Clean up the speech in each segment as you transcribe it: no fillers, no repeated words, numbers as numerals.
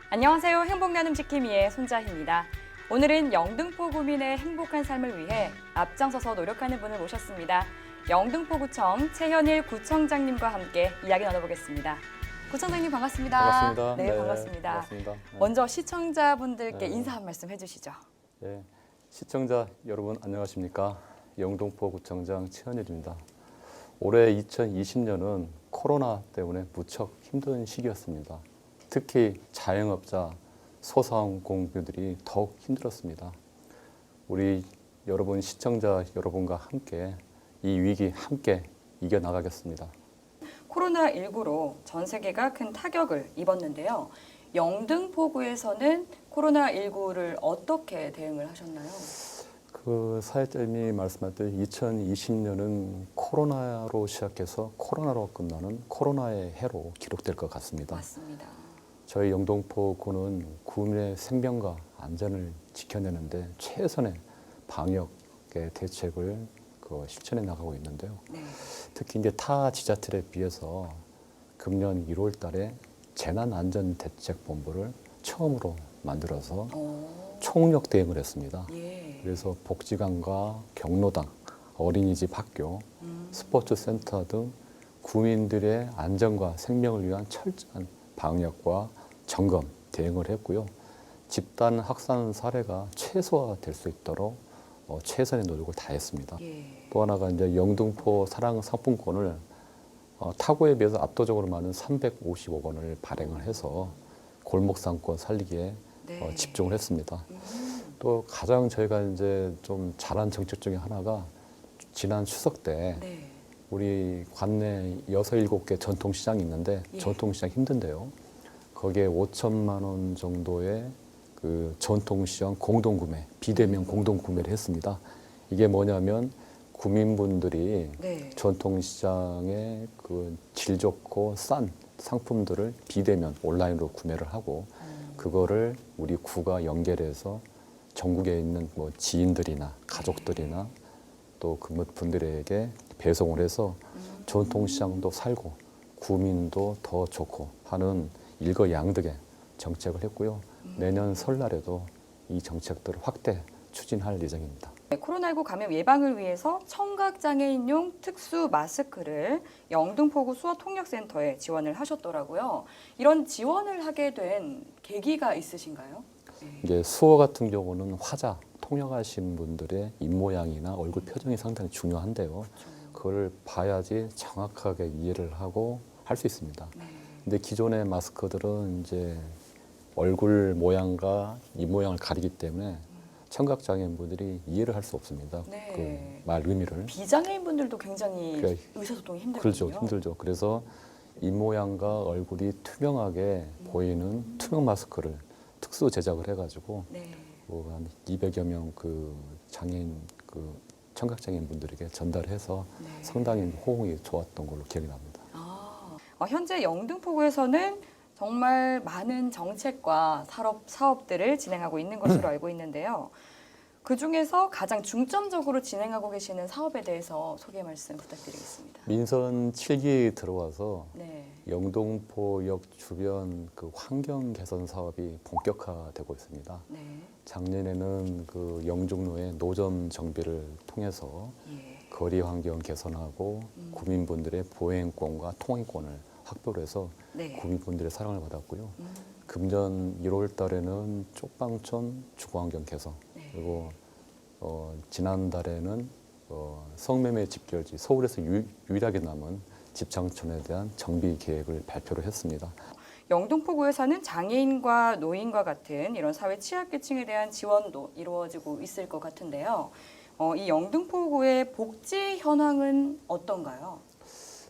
안녕하세요. 행복나눔 지킴이의 손자희입니다. 오늘은 영등포 구민의 행복한 삶을 위해 앞장서서 노력하는 분을 모셨습니다. 영등포구청 최현일 구청장님과 함께 이야기 나눠보겠습니다. 구청장님 반갑습니다. 반갑습니다. 네, 반갑습니다. 반갑습니다. 네. 먼저 시청자분들께 네. 인사 한 말씀 해주시죠. 네. 시청자 여러분 안녕하십니까? 영등포구청장 최현일입니다. 올해 2020년은 코로나 때문에 무척 힘든 시기였습니다. 특히 자영업자, 소상공인들이 더욱 힘들었습니다. 우리 여러분 시청자 여러분과 함께 이 위기 함께 이겨나가겠습니다. 코로나19로 전 세계가 큰 타격을 입었는데요. 영등포구에서는 코로나19를 어떻게 대응을 하셨나요? 그 사회자님이 말씀하셨듯이 2020년은 코로나로 시작해서 코로나로 끝나는 코로나의 해로 기록될 것 같습니다. 맞습니다. 저희 영등포구는 구민의 생명과 안전을 지켜내는데 최선의 방역의 대책을 실천해 나가고 있는데요. 네. 특히 이제 타 지자체에 비해서 금년 1월 달에 재난안전대책본부를 처음으로 만들어서 총력 대응을 했습니다. 예. 그래서 복지관과 경로당, 어린이집 학교, 스포츠센터 등 구민들의 안전과 생명을 위한 철저한 방역과 점검, 대응을 했고요. 집단 확산 사례가 최소화될 수 있도록 최선의 노력을 다했습니다. 예. 또 하나가 이제 영등포 사랑 상품권을 타구에 비해서 압도적으로 많은 350억 원을 발행을 해서 골목 상권 살리기에 네. 집중을 했습니다. 또 가장 저희가 이제 좀 잘한 정책 중에 하나가 지난 추석 때 네. 우리 관내 6, 7개 전통시장이 있는데 예. 전통시장 힘든데요. 거기에 5천만 원 정도의 그 전통시장 공동구매, 비대면 공동구매를 했습니다. 이게 뭐냐면 구민분들이 네. 전통시장의 그 질 좋고 싼 상품들을 비대면 온라인으로 구매를 하고 그거를 우리 구가 연결해서 전국에 있는 뭐 지인들이나 가족들이나 또 그분들에게 배송을 해서 전통시장도 살고 구민도 더 좋고 하는 일거양득의 정책을 했고요. 내년 설날에도 이 정책들을 확대 추진할 예정입니다. 네, 코로나19 감염 예방을 위해서 청각장애인용 특수 마스크를 영등포구 수어통역센터에 지원을 하셨더라고요. 이런 지원을 하게 된 계기가 있으신가요? 네. 이제 수어 같은 경우는 화자, 통역하신 분들의 입모양이나 얼굴 표정이 상당히 중요한데요. 그걸 봐야지 정확하게 이해를 하고 할 수 있습니다. 네. 근데 기존의 마스크들은 이제 얼굴 모양과 입 모양을 가리기 때문에 청각장애인분들이 이해를 할 수 없습니다. 네. 그 말 의미를. 비장애인분들도 굉장히 그러니까 의사소통이 힘들거든요. 그렇죠, 힘들죠. 그래서 입 모양과 얼굴이 투명하게 보이는 투명 마스크를 특수 제작을 해가지고 네. 뭐 한 200여 명 그 장애인 그 청각장애인 분들에게 전달해서 네. 상당히 호응이 좋았던 걸로 기억이 납니다. 현재 영등포구에서는 정말 많은 정책과 사업들을 진행하고 있는 것으로 알고 있는데요. 그중에서 가장 중점적으로 진행하고 계시는 사업에 대해서 소개 말씀 부탁드리겠습니다. 민선 7기 들어와서 네. 영등포역 주변 그 환경 개선 사업이 본격화되고 있습니다. 네. 작년에는 그 영종로의 노점 정비를 통해서 예. 거리 환경 개선하고 구민분들의 보행권과 통행권을 확보를 해서 네. 구민분들의 사랑을 받았고요. 금년 1월 달에는 쪽방촌 주거환경 개선 네. 그리고 지난달에는 성매매 집결지 서울에서 유일하게 남은 집장촌에 대한 정비 계획을 발표를 했습니다. 영등포구에서는 장애인과 노인과 같은 이런 사회 취약계층에 대한 지원도 이루어지고 있을 것 같은데요. 이 영등포구의 복지 현황은 어떤가요?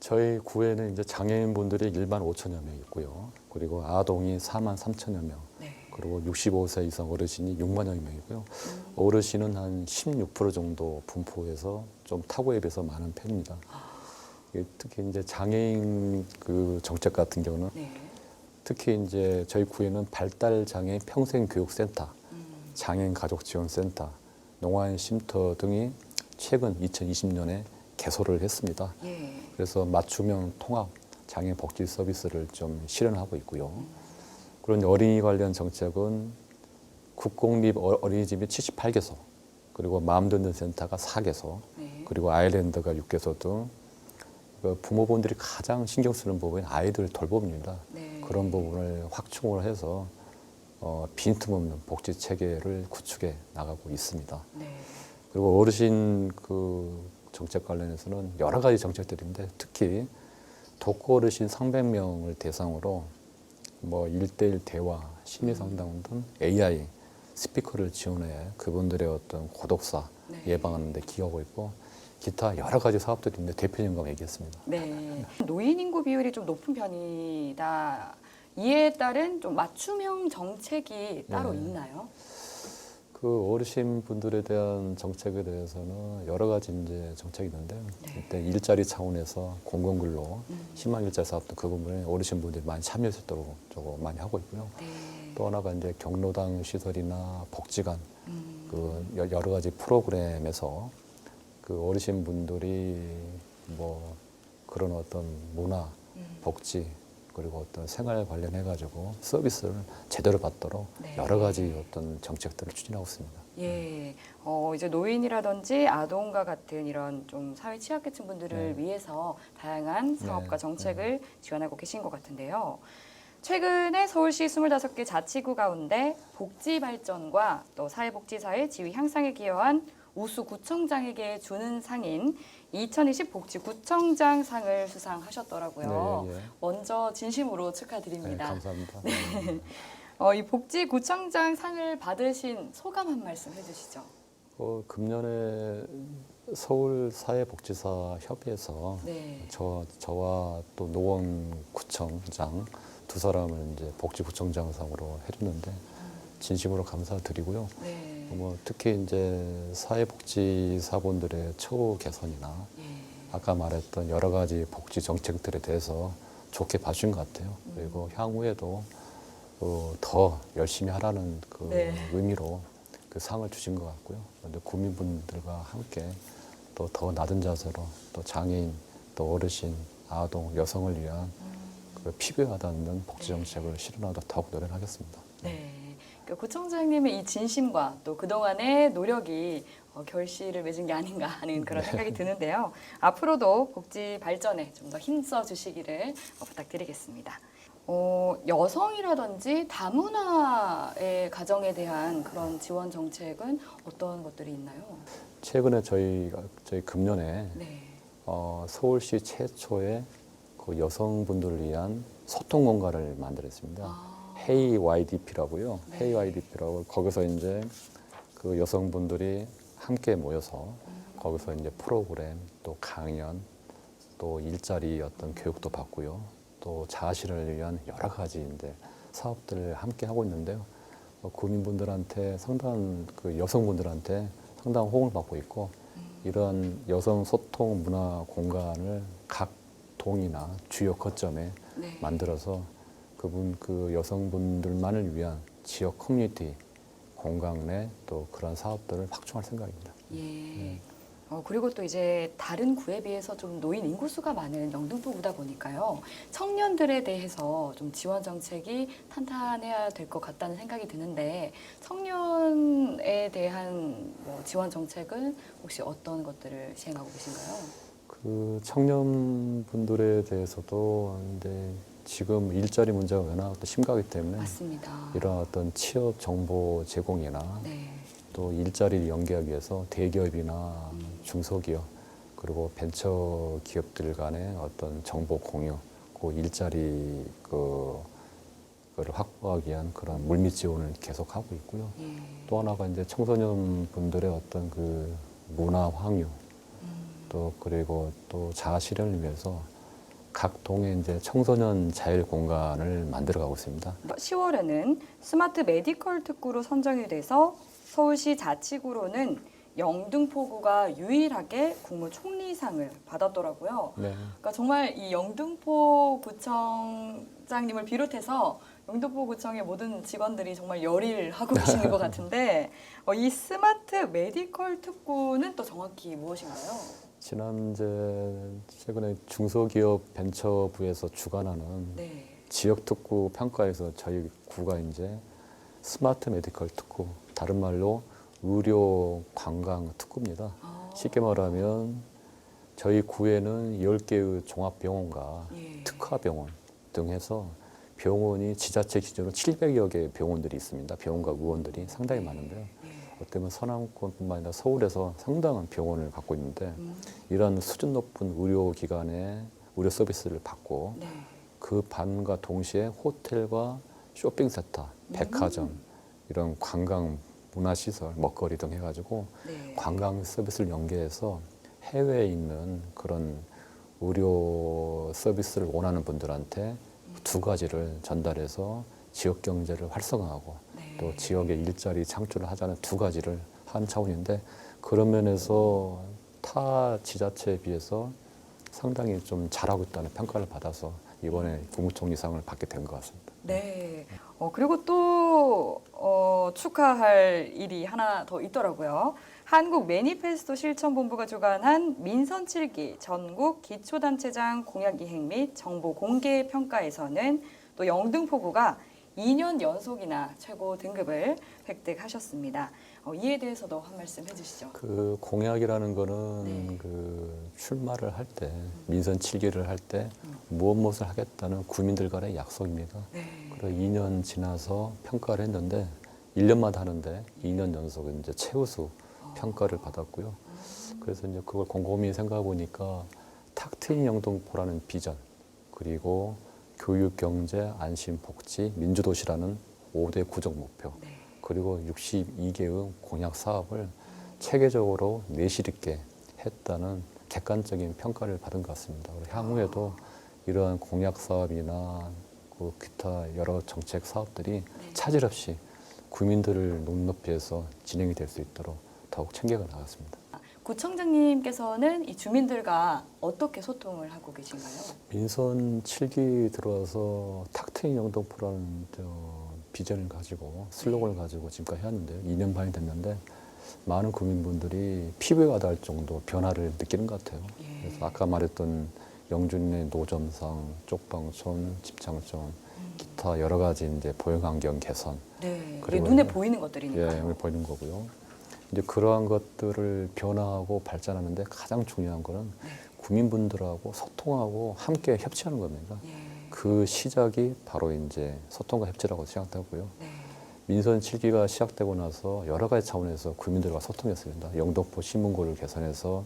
저희 구에는 이제 장애인분들이 1만 5천여 명 있고요. 그리고 아동이 4만 3천여 명. 네. 그리고 65세 이상 어르신이 6만여 명이고요. 어르신은 한 16% 정도 분포해서 좀 타구에 비해서 많은 편입니다. 특히 이제 장애인 그 정책 같은 경우는 네. 특히 이제 저희 구에는 발달장애인 평생교육센터, 장애인 가족지원센터, 농아인 쉼터 등이 최근 2020년에 개소를 했습니다. 예. 그래서 맞춤형 통합 장애인 복지 서비스를 좀 실현하고 있고요. 그런 어린이 관련 정책은 국공립 어린이집이 78개소, 그리고 마음 듣는 센터가 4개소, 네. 그리고 아일랜드가 6개소 등 부모분들이 가장 신경 쓰는 부분이 아이들 돌봄입니다. 네. 그런 부분을 확충을 해서 빈틈없는 복지 체계를 구축해 나가고 있습니다. 네. 그리고 어르신 그 정책 관련해서는 여러 가지 정책들인데 특히 독거 어르신 300명을 대상으로 뭐 1대1 대화, 심리 상담 등 AI 스피커를 지원해 그분들의 어떤 고독사 네. 예방하는 데 기여하고 있고 기타 여러 가지 사업들이 있는데 대표님과 얘기했습니다. 네. 노인 인구 비율이 좀 높은 편이다. 이에 따른 좀 맞춤형 정책이 따로 네. 있나요? 그 어르신 분들에 대한 정책에 대해서는 여러 가지 이제 정책이 있는데요. 네. 일단 일자리 차원에서 공공근로, 희망 일자리 사업도 그 부분에 어르신 분들이 많이 참여할 수 있도록 저거 많이 하고 있고요. 네. 또 하나가 이제 경로당 시설이나 복지관 그 여러 가지 프로그램에서 그 어르신 분들이 뭐 그런 어떤 문화, 복지 그리고 어떤 생활 관련해 가지고 서비스를 제대로 받도록 네. 여러 가지 어떤 정책들을 추진하고 있습니다. 예, 이제 노인이라든지 아동과 같은 이런 좀 사회 취약계층 분들을 네. 위해서 다양한 사업과 네. 정책을 지원하고 계신 것 같은데요. 최근에 서울시 25개 자치구 가운데 복지 발전과 또 사회복지사의 지위 향상에 기여한 우수 구청장에게 주는 상인 2020 복지구청장 상을 수상하셨더라고요. 네, 예. 먼저 진심으로 네, 축하드립니다. 감사합니다. 이 복지구청장 상을 받으신 소감 한 말씀 해주시죠. 금년에 서울사회복지사 협의회에서 네. 저와 또 노원구청장 두 사람을 이제 복지구청장상으로 해줬는데 진심으로 감사드리고요. 네. 특히 이제 사회복지사분들의 처우 개선이나 예. 아까 말했던 여러 가지 복지 정책들에 대해서 좋게 봐주신 것 같아요. 그리고 향후에도 더 열심히 하라는 그 네. 의미로 그 상을 주신 것 같고요. 근데 국민분들과 함께 또 더 낮은 자세로 또 장애인, 또 어르신, 아동, 여성을 위한 그 필요에 와닿는 복지 정책을 실현하도록 더욱 노력하겠습니다. 네. 그 구청장님의 이 진심과 또 그동안의 노력이 결실을 맺은 게 아닌가 하는 그런 생각이 드는데요. 앞으로도 복지 발전에 좀 더 힘써 주시기를 부탁드리겠습니다. 여성이라든지 다문화의 가정에 대한 그런 지원 정책은 어떤 것들이 있나요? 최근에 저희 금년에 네. 서울시 최초의 그 여성분들을 위한 소통 공간을 만들었습니다. 헤이 YDP라고요. 네. 헤이 YDP라고 거기서 이제 그 여성분들이 함께 모여서 거기서 이제 프로그램, 또 강연, 또 일자리 어떤 교육도 받고요. 또 자아실현을 위한 여러 가지 이제 사업들을 함께 하고 있는데요. 국민분들한테 상당한 그 여성분들한테 상당한 호응을 받고 있고 이런 여성 소통 문화 공간을 각 동이나 주요 거점에 네. 만들어서 그 여성분들만을 위한 지역 커뮤니티 공간 내 또 그런 사업들을 확충할 생각입니다. 예. 그리고 또 이제 다른 구에 비해서 좀 노인 인구수가 많은 영등포구다 보니까요. 청년들에 대해서 좀 지원 정책이 탄탄해야 될 것 같다는 생각이 드는데 청년에 대한 뭐 지원 정책은 혹시 어떤 것들을 시행하고 계신가요? 그 청년분들에 대해서도 이제 지금 일자리 문제가 워낙 또 심각하기 때문에 맞습니다. 이런 어떤 취업 정보 제공이나 네. 또 일자리를 연계하기 위해서 대기업이나 중소기업 그리고 벤처 기업들 간의 어떤 정보 공유, 그 일자리 그거를 확보하기 위한 그런 물밑 지원을 계속하고 있고요. 예. 또 하나가 이제 청소년 분들의 어떤 그 문화 황유, 또 그리고 또 자아 실현을 위해서 각 동에 이제 청소년 자율 공간을 만들어가고 있습니다. 10월에는 스마트 메디컬 특구로 선정이 돼서 서울시 자치구로는 영등포구가 유일하게 국무총리상을 받았더라고요. 네. 그러니까 정말 이 영등포 구청장님을 비롯해서 영등포구청의 모든 직원들이 정말 열일하고 계시는 것 같은데 이 스마트 메디컬 특구는 또 정확히 무엇인가요? 최근에 중소기업 벤처부에서 주관하는 네. 지역 특구 평가에서 저희 구가 이제 스마트 메디컬 특구, 다른 말로 의료 관광 특구입니다. 쉽게 말하면 저희 구에는 10개의 종합병원과 예. 특화병원 등 해서 병원이 지자체 기준으로 700여 개의 병원들이 있습니다. 병원과 의원들이 상당히 많은데요. 어쩌면 서남권뿐만 아니라 서울에서 상당한 병원을 갖고 있는데 이러한 수준 높은 의료기관의 의료 서비스를 받고 네. 그 반과 동시에 호텔과 쇼핑센터, 백화점 이런 관광 문화시설, 먹거리 등 해가지고 네. 관광 서비스를 연계해서 해외에 있는 그런 의료 서비스를 원하는 분들한테 두 가지를 전달해서 지역 경제를 활성화하고 네. 또 지역의 일자리 창출을 하자는 두 가지를 한 차원인데 그런 면에서 타 지자체에 비해서 상당히 좀 잘하고 있다는 평가를 받아서 이번에 국무총리상을 받게 된 것 같습니다. 네. 그리고 또 축하할 일이 하나 더 있더라고요. 한국 매니페스토 실천본부가 주관한 민선 7기 전국 기초단체장 공약이행 및 정보 공개 평가에서는 또 영등포구가 2년 연속이나 최고 등급을 획득하셨습니다. 이에 대해서도 한 말씀 해주시죠. 그 공약이라는 거는 네. 그 출마를 할 때 민선 7기를 할 때 무엇을 하겠다는 구민들 간의 약속입니다. 네. 그래서 2년 지나서 평가를 했는데 1년마다 하는데 2년 연속 이제 최우수 평가를 받았고요. 그래서 이제 그걸 곰곰이 생각해 보니까 탁 트인 영등포라는 비전 그리고 교육, 경제, 안심, 복지, 민주도시라는 5대 구정 목표 네. 그리고 62개의 공약 사업을 체계적으로 내실 있게 했다는 객관적인 평가를 받은 것 같습니다. 그리고 향후에도 이러한 공약 사업이나 그 기타 여러 정책 사업들이 차질 없이 구민들을 눈높이에서 진행이 될 수 있도록 더욱 챙겨가 나갔습니다. 구청장님께서는 이 주민들과 어떻게 소통을 하고 계신가요? 민선 7기 들어와서 탁 트인 영등포라는 비전을 가지고 슬로건을 가지고 지금까지 해왔는데요. 2년 반이 됐는데 많은 구민분들이 피부에 와닿을 정도 변화를 느끼는 것 같아요. 예. 그래서 아까 말했던 영준의 노점상, 쪽방촌, 집창촌, 기타 여러 가지 이제 보행환경 개선, 네. 이게 그리고 눈에 보이는 것들이니까요. 예, 눈에 보이는 거고요. 이제 그러한 것들을 변화하고 발전하는데 가장 중요한 거는 네. 구민분들하고 소통하고 함께 협치하는 겁니다. 예. 그 시작이 바로 이제 소통과 협치라고 생각하고요. 네. 민선 7기가 시작되고 나서 여러 가지 차원에서 구민들과 소통했습니다. 영등포 신문고를 개선해서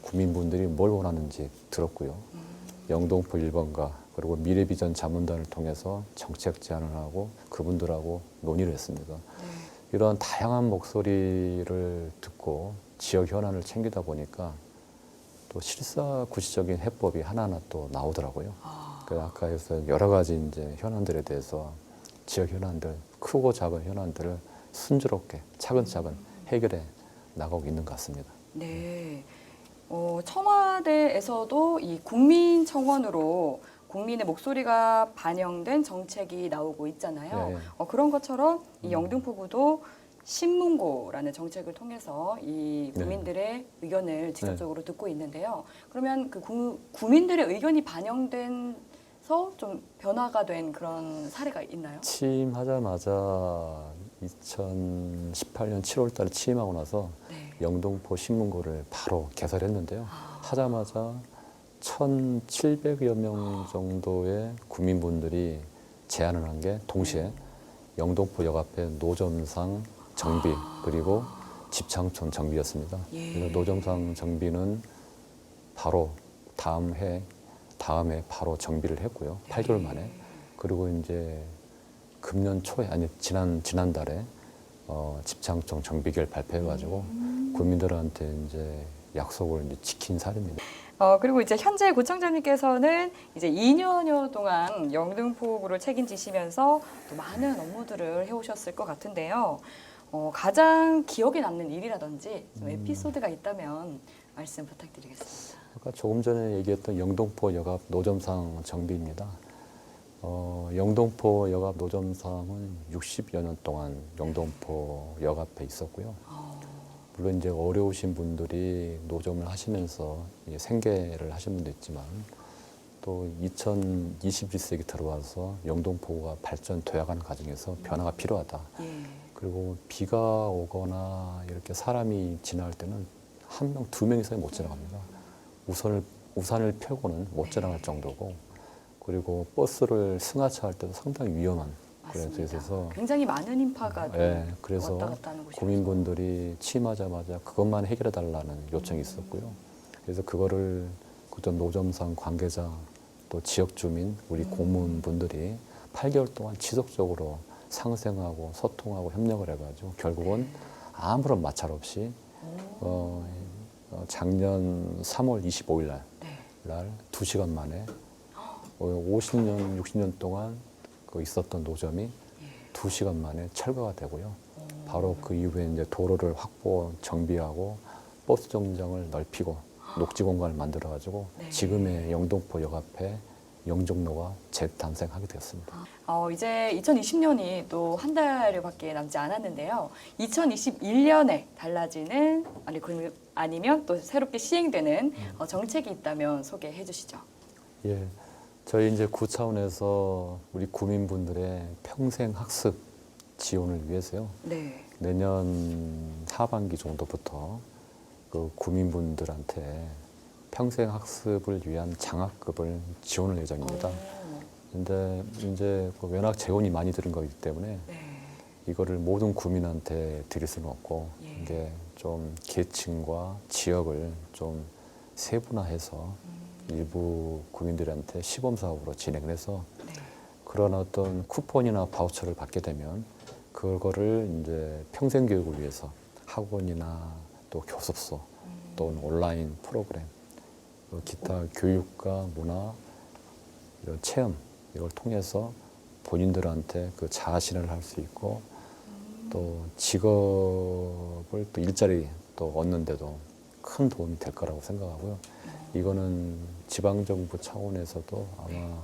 구민분들이 뭘 원하는지 들었고요. 영등포 1번가 그리고 미래비전 자문단을 통해서 정책 제안을 하고 그분들하고 논의를 했습니다. 네. 이러한 다양한 목소리를 듣고 지역 현안을 챙기다 보니까 또 실사구시적인 해법이 하나하나 또 나오더라고요. 그래서 아까 해서 여러 가지 이제 현안들에 대해서 지역 현안들, 크고 작은 현안들을 순조롭게 차근차근 해결해 나가고 있는 것 같습니다. 네. 청와대에서도 이 국민청원으로 국민의 목소리가 반영된 정책이 나오고 있잖아요. 예, 예. 그런 것처럼 이 영등포구도 신문고라는 정책을 통해서 이 국민들의 의견을 직접적으로 듣고 있는데요. 그러면 그 구민들의 의견이 반영돼서 좀 변화가 된 그런 사례가 있나요? 취임하자마자 2018년 7월 달에 취임하고 나서 네. 영등포 신문고를 바로 개설했는데요. 하자마자 1,700여 명 정도의 구민분들이 제안을 한 게 동시에 영등포역 앞에 노점상 정비 그리고 집창촌 정비였습니다. 예. 그래서 노점상 정비는 바로 다음해 바로 정비를 했고요. 8개월 만에. 그리고 이제 금년 초에 아니 지난달에 집창촌 정비계획 발표해가지고 국민들한테 이제 약속을 이제 지킨 사례입니다. 그리고 이제 현재 구청장님께서는 이제 2년여 동안 영등포구를 책임지시면서 또 많은 업무들을 해오셨을 것 같은데요. 가장 기억에 남는 일이라든지 좀 에피소드가 있다면 말씀 부탁드리겠습니다. 아까 조금 전에 얘기했던 영등포 역앞 노점상 정비입니다. 영등포 역앞 노점상은 60여 년 동안 영등포 역 앞에 있었고요. 물론 이제 어려우신 분들이 노점을 하시면서 생계를 하신 분도 있지만 또 2021세기 들어와서 영등포구가 발전되어가는 과정에서 변화가 필요하다. 예. 그리고 비가 오거나 이렇게 사람이 지나갈 때는 한 명, 두 명 이상이 못 지나갑니다. 우산을 펴고는 못 지나갈 정도고, 그리고 버스를 승하차할 때도 상당히 위험한 그런 데 있어서 굉장히 많은 인파가 예, 그래서 왔다 갔다 하는 곳이라서. 구민분들이 취임하자마자 그것만 해결해 달라는 요청이 있었고요. 그래서 그거를 그전 노점상 관계자 또 지역 주민 우리 고문분들이 8개월 동안 지속적으로 상생하고 소통하고 협력을 해가지고 결국은 아무런 마찰 없이 작년 3월 25일 날 2시간 만에 50년, 60년 동안 그 있었던 노점이 2시간 만에 철거가 되고요. 바로 그 이후에 이제 도로를 확보, 정비하고 버스 정류장을 넓히고 녹지 공간을 만들어가지고 지금의 영등포 역 앞에 영종로가 재탄생하게 되었습니다. 이제 2020년이 또 한 달밖에 남지 않았는데요. 2021년에 달라지는 아니면 또 새롭게 시행되는 정책이 있다면 소개해 주시죠. 예, 저희 이제 구 차원에서 우리 구민분들의 평생 학습 지원을 위해서요. 네. 내년 하반기 정도부터 그 구민분들한테 평생 학습을 위한 장학금을 지원할 예정입니다. 근데 이제 워낙 재원이 많이 드는 거기 때문에 이거를 모든 구민한테 드릴 수는 없고 이게 좀 계층과 지역을 좀 세분화해서 일부 구민들한테 시범 사업으로 진행을 해서 그런 어떤 쿠폰이나 바우처를 받게 되면 그거를 이제 평생 교육을 위해서 학원이나 또 교습소 또는 온라인 프로그램 기타 교육과 문화 이런 체험 이걸 통해서 본인들한테 그 자신을 할 수 있고 또 직업을 또 일자리 또 얻는데도 큰 도움이 될 거라고 생각하고요. 이거는 지방정부 차원에서도 아마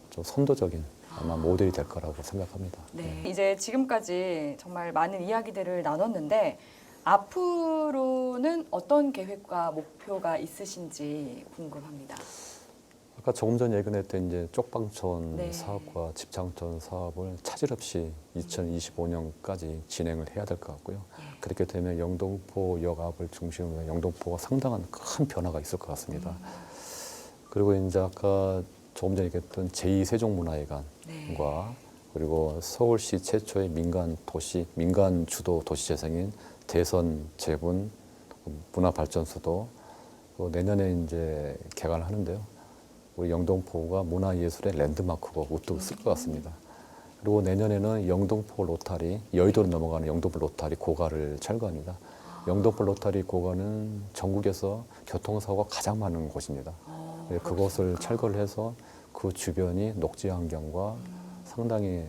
좀 선도적인 아마 모델이 될 거라고 생각합니다. 네. 이제 지금까지 정말 많은 이야기들을 나눴는데 앞으로는 어떤 계획과 목표가 있으신지 궁금합니다. 아까 조금 전에 얘기했던 이제 쪽방촌 네. 사업과 집창촌 사업을 차질 없이 2025년까지 진행을 해야 될 것 같고요. 그렇게 되면 영등포역 앞을 중심으로 영등포가 상당한 큰 변화가 있을 것 같습니다. 그리고 이제 아까 조금 전에 얘기했던 제2세종문화회관과 그리고 서울시 최초의 민간 주도 도시 재생인 대선 재분 문화발전소도 내년에 이제 개관을 하는데요. 우리 영등포가 문화예술의 랜드마크고 우뚝 쓸 것 같습니다. 그리고 내년에는 영등포 로타리, 여의도로 넘어가는 영등포 로타리 고가를 철거합니다. 영등포 로타리 고가는 전국에서 교통사고가 가장 많은 곳입니다. 그곳을 철거를 해서 그 주변이 녹지 환경과 상당히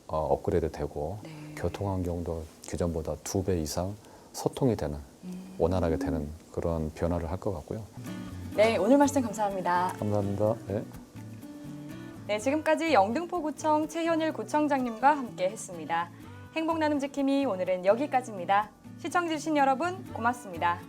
업그레이드 되고 교통 환경도 기존보다 2배 이상 소통이 되는, 원활하게 되는 그런 변화를 할 것 같고요. 네, 오늘 말씀 감사합니다. 감사합니다. 네. 네, 지금까지 영등포구청 최현일 구청장님과 함께 했습니다. 행복 나눔 지킴이 오늘은 여기까지입니다. 시청해주신 여러분 고맙습니다.